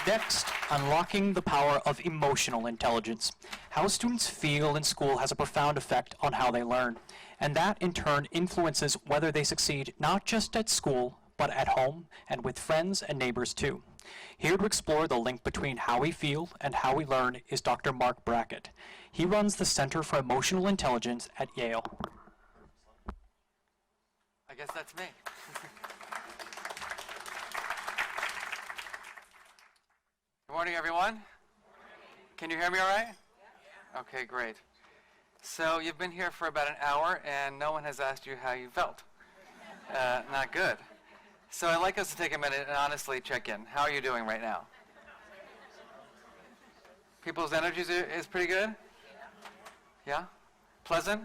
Next, unlocking the power of emotional intelligence. How students feel in school has a profound effect on how they learn, and that in turn influences whether they succeed not just at school, but at home and with friends and neighbors too. Here to explore the link between how we feel and how we learn is Dr. Marc Brackett. He runs the Center for Emotional Intelligence at Yale. I guess that's me. Good morning, everyone. Can you hear me all right? Okay, great. So you've been here for about an hour, and no one has asked you how you felt. Not good. So I'd like us to take a minute and honestly check in. How are you doing right now? People's energy is pretty good? Yeah? Pleasant?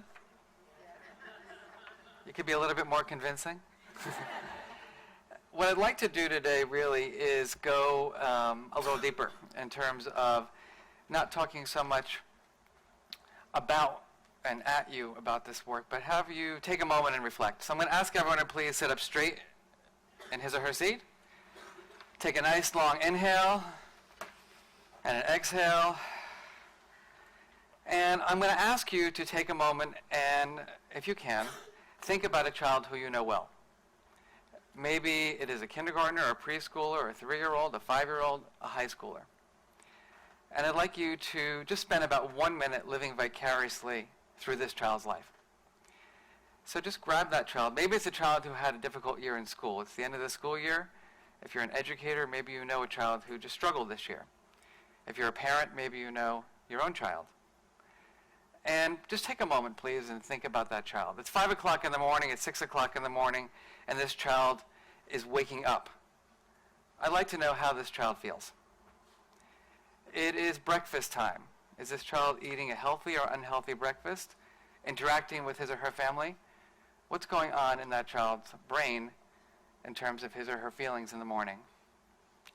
You could be a little bit more convincing. What I'd like to do today really is go a little deeper in terms of not talking so much about and at you about this work, but have you take a moment and reflect. So I'm going to ask everyone to please sit up straight in his or her seat. Take a nice long inhale and an exhale. And I'm going to ask you to take a moment and, if you can, think about a child who you know well. Maybe it is a kindergartner, or a preschooler, or a 3-year-old, a 5-year-old, a high schooler. And I'd like you to just spend about 1 minute living vicariously through this child's life. So just grab that child. Maybe it's a child who had a difficult year in school. It's the end of the school year. If you're an educator, maybe you know a child who just struggled this year. If you're a parent, maybe you know your own child. And just take a moment, please, and think about that child. It's 5 o'clock in the morning, it's 6 o'clock in the morning, and this child is waking up. I'd like to know how this child feels. It is breakfast time. Is this child eating a healthy or unhealthy breakfast? Interacting with his or her family? What's going on in that child's brain in terms of his or her feelings in the morning?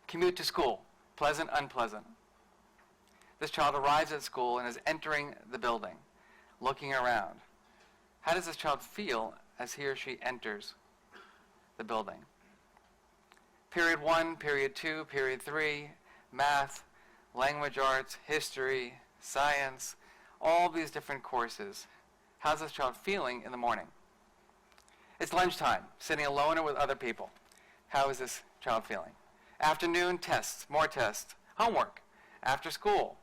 Commute to school, pleasant, unpleasant. This child arrives at school and is entering the building, looking around. How does this child feel as he or she enters the building? Period 1, period 2, period 3, math, language arts, history, science, all these different courses. How's this child feeling in the morning? It's lunchtime, sitting alone or with other people. How is this child feeling? Afternoon, tests, more tests, homework, after school.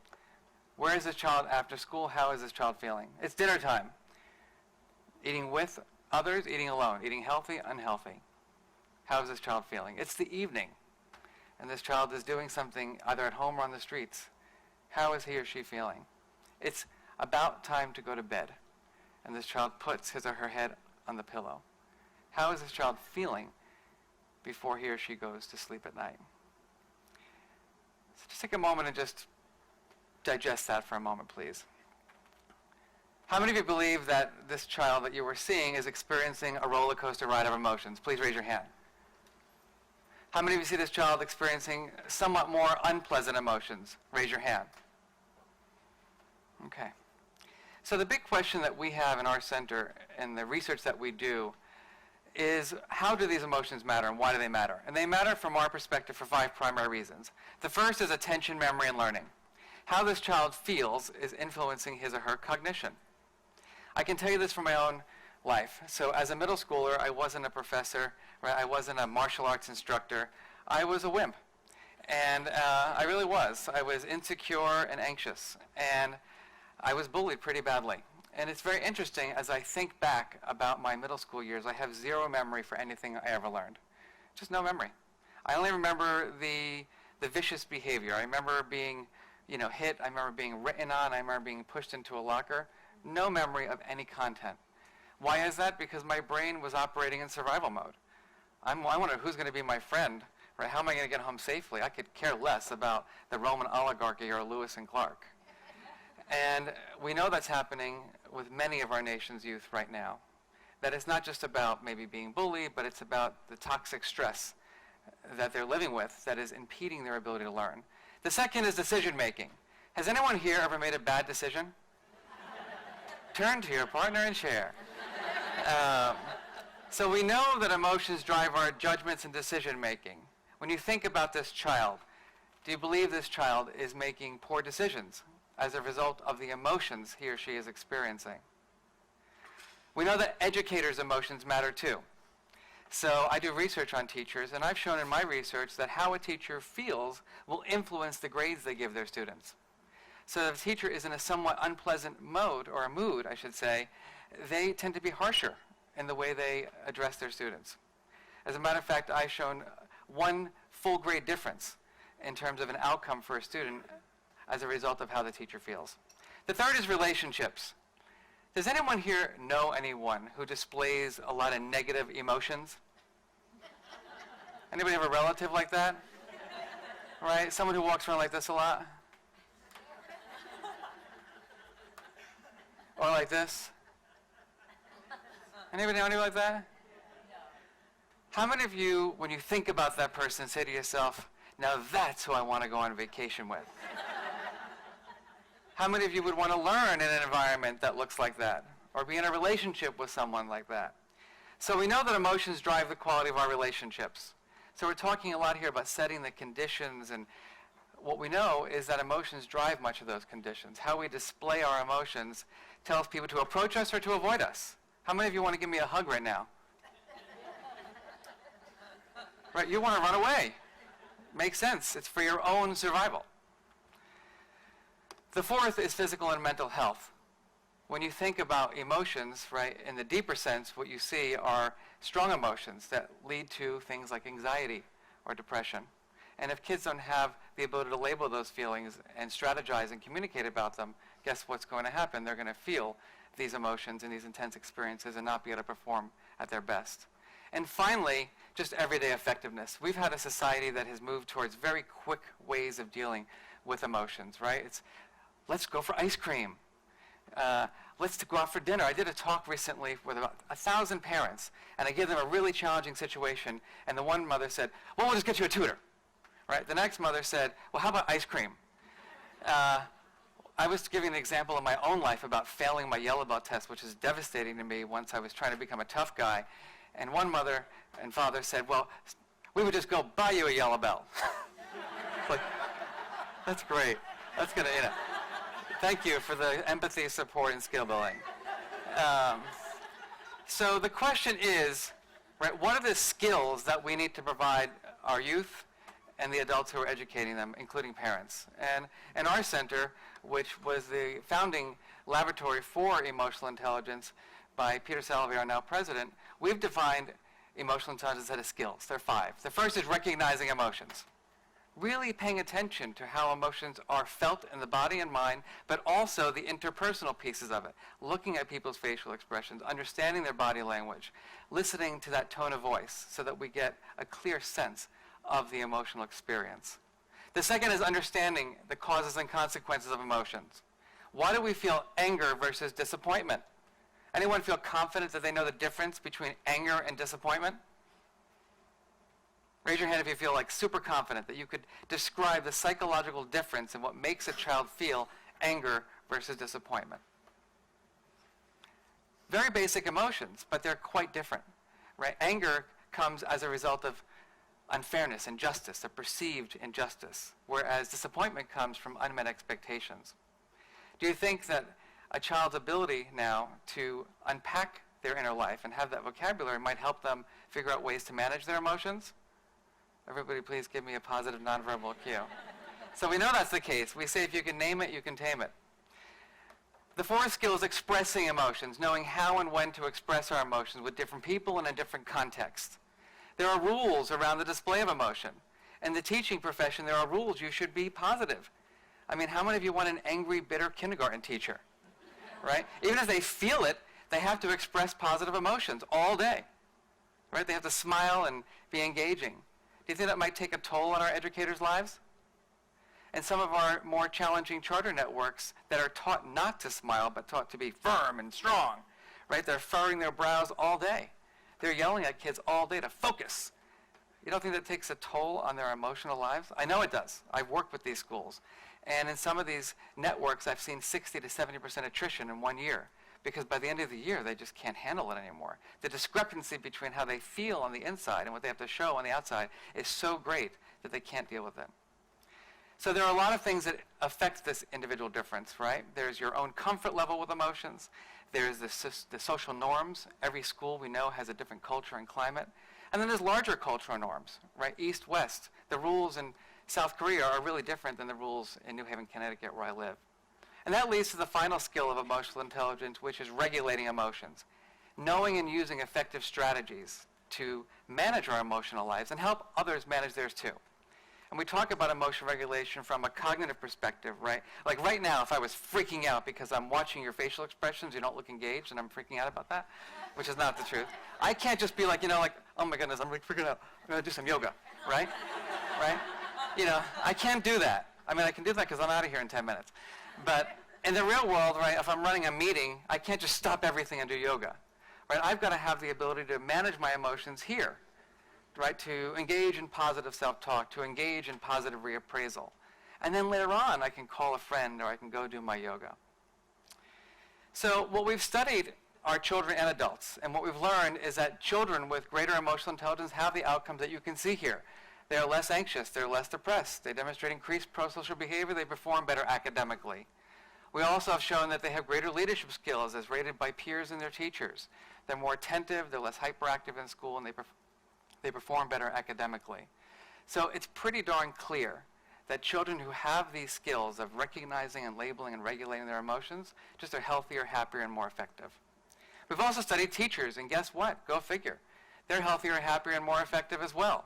Where is this child after school? How is this child feeling? It's dinner time. Eating with others, eating alone, eating healthy, unhealthy. How is this child feeling? It's the evening, and this child is doing something either at home or on the streets. How is he or she feeling? It's about time to go to bed, and this child puts his or her head on the pillow. How is this child feeling before he or she goes to sleep at night? So just take a moment and just digest that for a moment, please. How many of you believe that this child that you were seeing is experiencing a roller coaster ride of emotions? Please raise your hand. How many of you see this child experiencing somewhat more unpleasant emotions? Raise your hand. Okay. So the big question that we have in our center and the research that we do is, how do these emotions matter and why do they matter? And they matter from our perspective for 5 primary reasons. The first is attention, memory, and learning. How this child feels is influencing his or her cognition. I can tell you this from my own life. So as a middle schooler, I wasn't a professor, right? I wasn't a martial arts instructor. I was a wimp. And I really was. I was insecure and anxious. And I was bullied pretty badly. And it's very interesting, as I think back about my middle school years, I have zero memory for anything I ever learned. Just no memory. I only remember the vicious behavior. I remember being hit. I remember being written on. I remember being pushed into a locker. No memory of any content. Why is that? Because my brain was operating in survival mode. I wonder who's going to be my friend, right? How am I going to get home safely? I could care less about the Roman oligarchy or Lewis and Clark. And we know that's happening with many of our nation's youth right now. That it's not just about maybe being bullied, but it's about the toxic stress that they're living with that is impeding their ability to learn. The second is decision making. Has anyone here ever made a bad decision? Turn to your partner and share. So we know that emotions drive our judgments and decision making. When you think about this child, Do you believe this child is making poor decisions as a result of the emotions he or she is experiencing? We know that educators' emotions matter too. So I do research on teachers, and I've shown in my research that how a teacher feels will influence the grades they give their students. So if a teacher is in a somewhat unpleasant mode, or a mood, I should say, they tend to be harsher in the way they address their students. As a matter of fact, I've shown one full grade difference in terms of an outcome for a student as a result of how the teacher feels. The third is relationships. Does anyone here know anyone who displays a lot of negative emotions? Anybody have a relative like that? Right? Someone who walks around like this a lot? Or like this? Anybody know anybody like that? How many of you, when you think about that person, say to yourself, now that's who I want to go on vacation with? How many of you would want to learn in an environment that looks like that? Or be in a relationship with someone like that? So we know that emotions drive the quality of our relationships. So we're talking a lot here about setting the conditions, and what we know is that emotions drive much of those conditions. How we display our emotions tells people to approach us or to avoid us. How many of you want to give me a hug right now? Right, you want to run away. Makes sense. It's for your own survival. The fourth is physical and mental health. When you think about emotions, right, in the deeper sense, what you see are strong emotions that lead to things like anxiety or depression. And if kids don't have the ability to label those feelings and strategize and communicate about them, guess what's going to happen? They're going to feel these emotions and these intense experiences and not be able to perform at their best. And finally, just everyday effectiveness. We've had a society that has moved towards very quick ways of dealing with emotions, right? It's, let's go for ice cream. Let's go out for dinner. I did a talk recently with about 1,000 parents, and I gave them a really challenging situation, and the one mother said, well, we'll just get you a tutor. Right? The next mother said, well, how about ice cream? I was giving an example in my own life about failing my yellow belt test, which is devastating to me once I was trying to become a tough guy. And one mother and father said, well, we would just go buy you a yellow belt. Like, that's great. That's going to, you know. Thank you for the empathy, support, and skill building. So the question is, right, what are the skills that we need to provide our youth and the adults who are educating them, including parents? And in our center, which was the founding laboratory for emotional intelligence by Peter Salovey, our now president, we've defined emotional intelligence as a skills. There are 5. The first is recognizing emotions. Really paying attention to how emotions are felt in the body and mind, but also the interpersonal pieces of it. Looking at people's facial expressions, understanding their body language, listening to that tone of voice so that we get a clear sense of the emotional experience. The second is understanding the causes and consequences of emotions. Why do we feel anger versus disappointment? Anyone feel confident that they know the difference between anger and disappointment? Raise your hand if you feel like super confident that you could describe the psychological difference in what makes a child feel anger versus disappointment. Very basic emotions, but they're quite different, right? Anger comes as a result of unfairness, injustice, a perceived injustice, whereas disappointment comes from unmet expectations. Do you think that a child's ability now to unpack their inner life and have that vocabulary might help them figure out ways to manage their emotions? Everybody please give me a positive nonverbal cue. So we know that's the case. We say if you can name it, you can tame it. The fourth skill is expressing emotions, knowing how and when to express our emotions with different people in a different context. There are rules around the display of emotion. In the teaching profession, there are rules. You should be positive. I mean, how many of you want an angry, bitter kindergarten teacher? Right? Even if they feel it, they have to express positive emotions all day. Right? They have to smile and be engaging. Do you think that might take a toll on our educators' lives? And some of our more challenging charter networks that are taught not to smile, but taught to be firm and strong, right? They're furrowing their brows all day. They're yelling at kids all day to focus. You don't think that takes a toll on their emotional lives? I know it does. I've worked with these schools. And in some of these networks, I've seen 60 to 70% attrition in 1 year, because by the end of the year, they just can't handle it anymore. The discrepancy between how they feel on the inside and what they have to show on the outside is so great that they can't deal with it. So there are a lot of things that affect this individual difference, right? There's your own comfort level with emotions. There's the social norms. Every school we know has a different culture and climate. And then there's larger cultural norms, right? East, West. The rules in South Korea are really different than the rules in New Haven, Connecticut, where I live. And that leads to the final skill of emotional intelligence, which is regulating emotions. Knowing and using effective strategies to manage our emotional lives and help others manage theirs too. And we talk about emotion regulation from a cognitive perspective, right? Like right now, if I was freaking out because I'm watching your facial expressions, you don't look engaged, and I'm freaking out about that, which is not the truth. I can't just be like, oh my goodness, I'm like freaking out. I'm going to do some yoga, right? Right? I can't do that. I mean, I can do that because I'm out of here in 10 minutes. But in the real world, right, if I'm running a meeting, I can't just stop everything and do yoga. Right? I've got to have the ability to manage my emotions here. Right, to engage in positive self-talk, to engage in positive reappraisal. And then later on, I can call a friend or I can go do my yoga. So what we've studied are children and adults. And what we've learned is that children with greater emotional intelligence have the outcomes that you can see here. They're less anxious, they're less depressed, they demonstrate increased pro-social behavior, they perform better academically. We also have shown that they have greater leadership skills as rated by peers and their teachers. They're more attentive, they're less hyperactive in school, and they perform better academically. So it's pretty darn clear that children who have these skills of recognizing and labeling and regulating their emotions just are healthier, happier, and more effective. We've also studied teachers, and guess what? Go figure. They're healthier, happier, and more effective as well.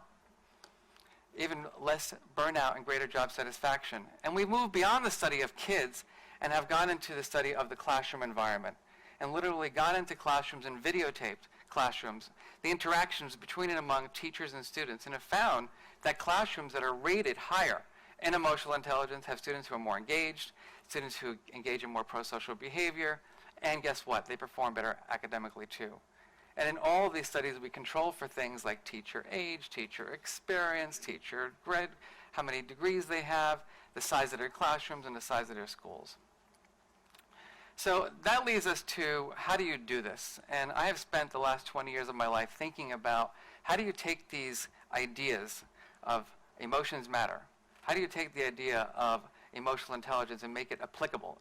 Even less burnout and greater job satisfaction. And we've moved beyond the study of kids and have gone into the study of the classroom environment and literally gone into classrooms and videotaped classrooms, the interactions between and among teachers and students, and have found that classrooms that are rated higher in emotional intelligence have students who are more engaged, students who engage in more pro-social behavior, and guess what? They perform better academically too. And in all of these studies, we control for things like teacher age, teacher experience, teacher grade, how many degrees they have, the size of their classrooms, and the size of their schools. So that leads us to how do you do this? And I have spent the last 20 years of my life thinking about how do you take these ideas of emotions matter? How do you take the idea of emotional intelligence and make it applicable?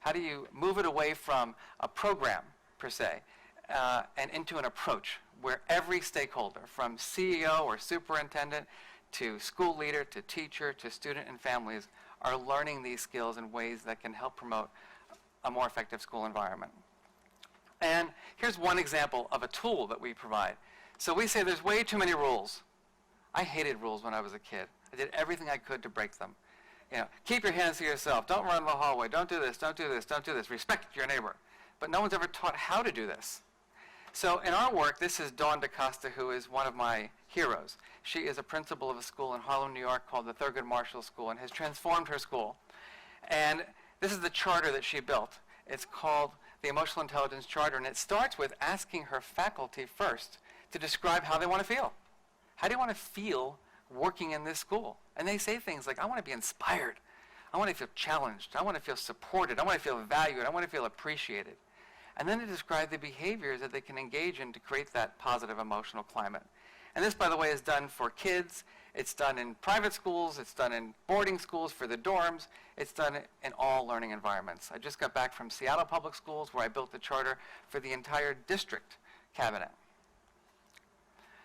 How do you move it away from a program, per se, and into an approach where every stakeholder, from CEO or superintendent to school leader to teacher to student and families, are learning these skills in ways that can help promote a more effective school environment. And here's one example of a tool that we provide. So we say there's way too many rules. I hated rules when I was a kid. I did everything I could to break them. Keep your hands to yourself. Don't run in the hallway. Don't do this. Don't do this. Don't do this. Respect your neighbor. But no one's ever taught how to do this. So in our work, this is Dawn DaCosta, who is one of my heroes. She is a principal of a school in Harlem, New York called the Thurgood Marshall School and has transformed her school. And this is the charter that she built. It's called the Emotional Intelligence Charter, and it starts with asking her faculty first to describe how they want to feel. How do you want to feel working in this school? And they say things like, I want to be inspired. I want to feel challenged. I want to feel supported. I want to feel valued. I want to feel appreciated. And then to describe the behaviors that they can engage in to create that positive emotional climate. And this, by the way, is done for kids. It's done in private schools. It's done in boarding schools for the dorms. It's done in all learning environments. I just got back from Seattle Public Schools, where I built the charter for the entire district cabinet.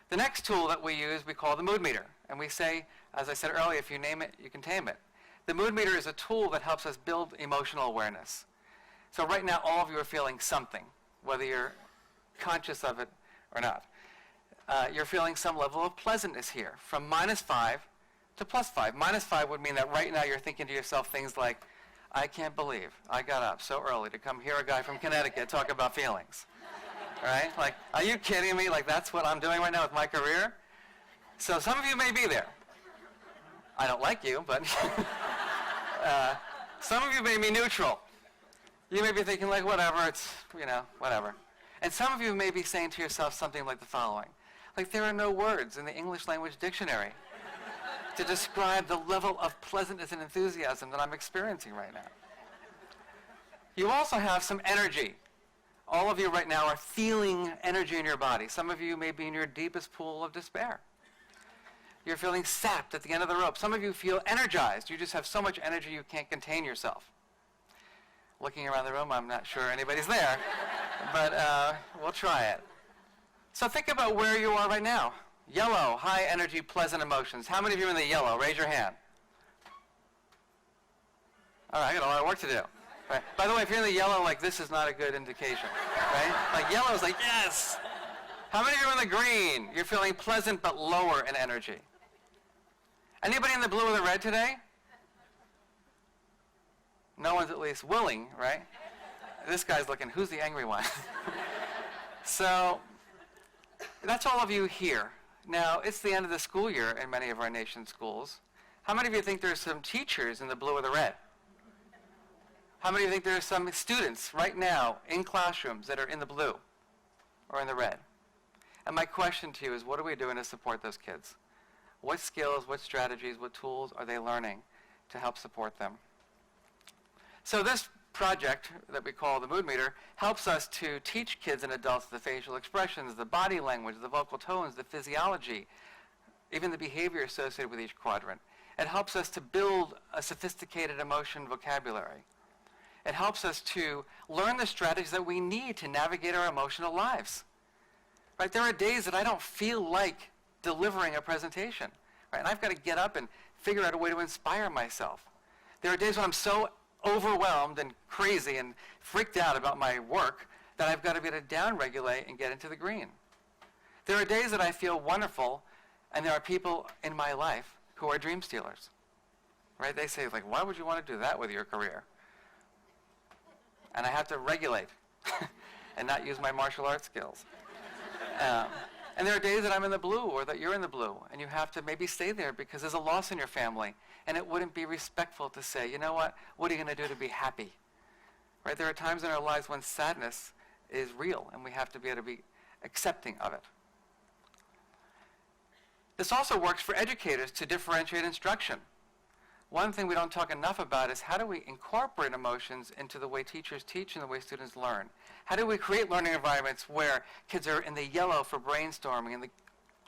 The next tool that we use we call the mood meter. And we say, as I said earlier, if you name it, you can tame it. The mood meter is a tool that helps us build emotional awareness. So right now, all of you are feeling something, whether you're conscious of it or not. You're feeling some level of pleasantness here, from -5 to +5. -5 would mean that right now you're thinking to yourself things like, I can't believe I got up so early to come hear a guy from Connecticut talk about feelings. Right? Like, are you kidding me? Like, that's what I'm doing right now with my career? So some of you may be there. I don't like you, but some of you may be neutral. You may be thinking like, whatever, it's, whatever. And some of you may be saying to yourself something like the following. Like, there are no words in the English language dictionary to describe the level of pleasantness and enthusiasm that I'm experiencing right now. You also have some energy. All of you right now are feeling energy in your body. Some of you may be in your deepest pool of despair. You're feeling sapped at the end of the rope. Some of you feel energized. You just have so much energy you can't contain yourself. Looking around the room, I'm not sure anybody's there, but we'll try it. So think about where you are right now. Yellow, high energy, pleasant emotions. How many of you are in the yellow? Raise your hand. All right, I got a lot of work to do. Right. By the way, if you're in the yellow, like, this is not a good indication, right? Like, yellow is like, yes. How many of you are in the green? You're feeling pleasant but lower in energy. Anybody in the blue or the red today? No one's at least willing, right? This guy's looking, who's the angry one? So that's all of you here. Now, it's the end of the school year in many of our nation's schools. How many of you think there's some teachers in the blue or the red? How many of you think there are some students right now in classrooms that are in the blue or in the red? And my question to you is, what are we doing to support those kids? What skills, what strategies, what tools are they learning to help support them? So this project that we call the Mood Meter helps us to teach kids and adults the facial expressions, the body language, the vocal tones, the physiology, even the behavior associated with each quadrant. It helps us to build a sophisticated emotion vocabulary. It helps us to learn the strategies that we need to navigate our emotional lives. Right? There are days that I don't feel like delivering a presentation. Right? And I've got to get up and figure out a way to inspire myself. There are days when I'm so overwhelmed and crazy and freaked out about my work that I've got to be able to down-regulate and get into the green. There are days that I feel wonderful, and there are people in my life who are dream stealers. Right? They say, like, why would you want to do that with your career? And I have to regulate and not use my martial arts skills. And there are days that I'm in the blue or that you're in the blue, and you have to maybe stay there because there's a loss in your family, and it wouldn't be respectful to say, you know what are you going to do to be happy? Right? There are times in our lives when sadness is real, and we have to be able to be accepting of it. This also works for educators to differentiate instruction. One thing we don't talk enough about is how do we incorporate emotions into the way teachers teach and the way students learn? How do we create learning environments where kids are in the yellow for brainstorming,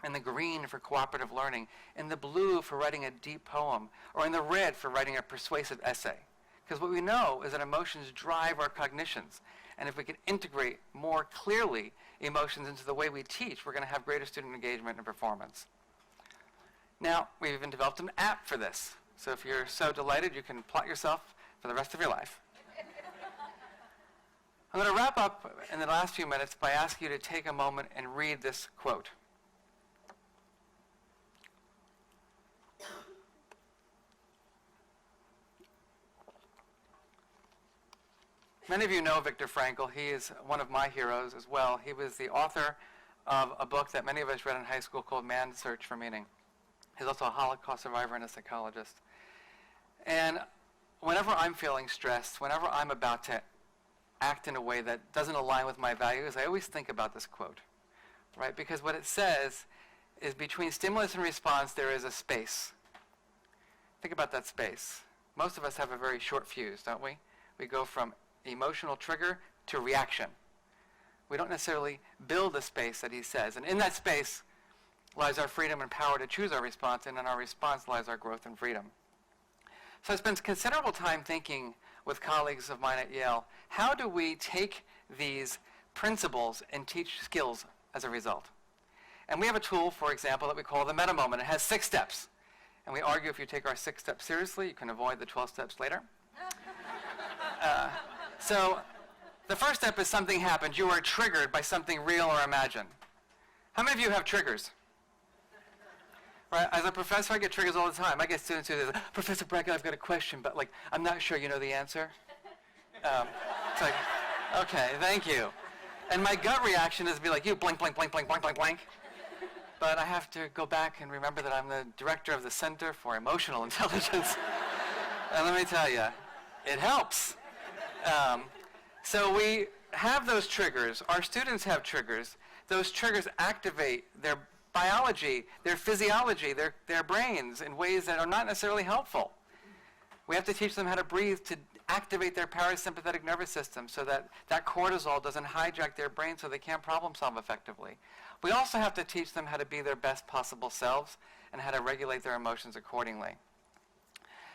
in the green for cooperative learning, in the blue for writing a deep poem, or in the red for writing a persuasive essay? Because what we know is that emotions drive our cognitions. And if we can integrate more clearly emotions into the way we teach, we're going to have greater student engagement and performance. Now, we've even developed an app for this. So if you're so delighted, you can plot yourself for the rest of your life. I'm going to wrap up in the last few minutes by asking you to take a moment and read this quote. Many of you know Viktor Frankl. He is one of my heroes as well. He was the author of a book that many of us read in high school called Man's Search for Meaning. He's also a Holocaust survivor and a psychologist. And whenever I'm feeling stressed, whenever I'm about to act in a way that doesn't align with my values, I always think about this quote, right? Because what it says is between stimulus and response, there is a space. Think about that space. Most of us have a very short fuse, don't we? We go from emotional trigger to reaction. We don't necessarily build the space that he says. And in that space lies our freedom and power to choose our response, and in our response lies our growth and freedom. So I spent considerable time thinking with colleagues of mine at Yale, how do we take these principles and teach skills as a result? And we have a tool, for example, that we call the meta moment. It has 6 steps. And we argue if you take our 6 steps seriously, you can avoid the 12 steps later. So the first step is something happened. You are triggered by something real or imagined. How many of you have triggers? Right? As a professor, I get triggers all the time. I get students who say, Professor Brackett, I've got a question, but like, I'm not sure you know the answer. It's like, okay, thank you. And my gut reaction is to be like, you blank, blank, blank, blank, blank, blank, blank. But I have to go back and remember that I'm the director of the Center for Emotional Intelligence. And let me tell you, it helps. So we have those triggers. Our students have triggers. Those triggers activate their biology, their physiology, their brains in ways that are not necessarily helpful. We have to teach them how to breathe to activate their parasympathetic nervous system so that that cortisol doesn't hijack their brain so they can't problem solve effectively. We also have to teach them how to be their best possible selves and how to regulate their emotions accordingly.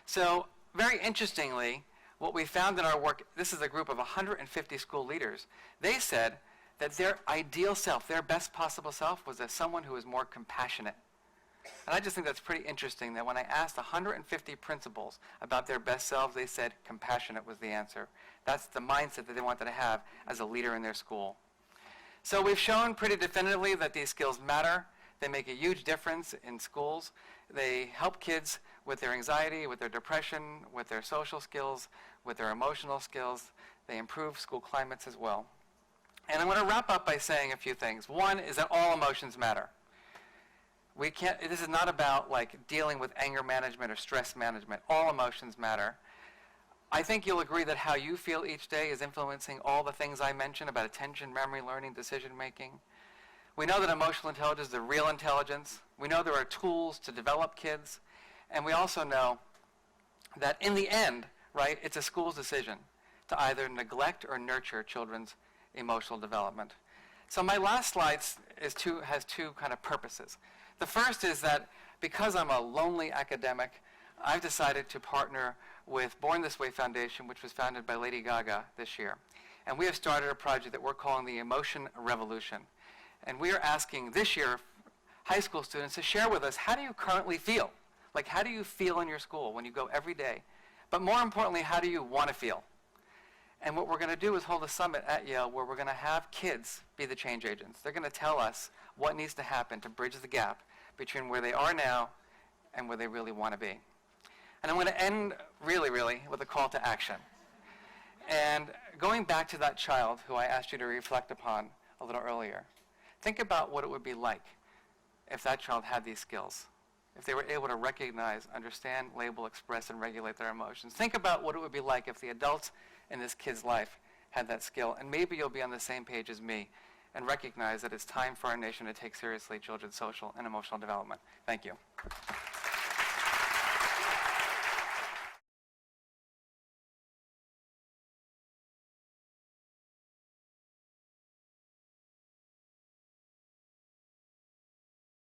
So, very interestingly, what we found in our work, this is a group of 150 school leaders, they said that their ideal self, their best possible self, was as someone who was more compassionate. And I just think that's pretty interesting that when I asked 150 principals about their best selves, they said compassionate was the answer. That's the mindset that they wanted to have as a leader in their school. So we've shown pretty definitively that these skills matter. They make a huge difference in schools. They help kids with their anxiety, with their depression, with their social skills, with their emotional skills. They improve school climates as well. And I'm going to wrap up by saying a few things. One is that all emotions matter. This is not about like dealing with anger management or stress management. All emotions matter. I think you'll agree that how you feel each day is influencing all the things I mentioned about attention, memory, learning, decision making. We know that emotional intelligence is the real intelligence. We know there are tools to develop kids. And we also know that in the end, right, it's a school's decision to either neglect or nurture children's emotional development. So my last slide has two kind of purposes. The first is that because I'm a lonely academic, I've decided to partner with Born This Way Foundation, which was founded by Lady Gaga this year. And we have started a project that we're calling the Emotion Revolution. And we are asking this year high school students to share with us, how do you currently feel? Like, how do you feel in your school when you go every day? But more importantly, how do you want to feel? And what we're going to do is hold a summit at Yale where we're going to have kids be the change agents. They're going to tell us what needs to happen to bridge the gap between where they are now and where they really want to be. And I'm going to end really with a call to action. And going back to that child who I asked you to reflect upon a little earlier, think about what it would be like if that child had these skills, if they were able to recognize, understand, label, express, and regulate their emotions. Think about what it would be like if the adults in this kid's life had that skill, and maybe you'll be on the same page as me and recognize that it's time for our nation to take seriously children's social and emotional development. Thank you.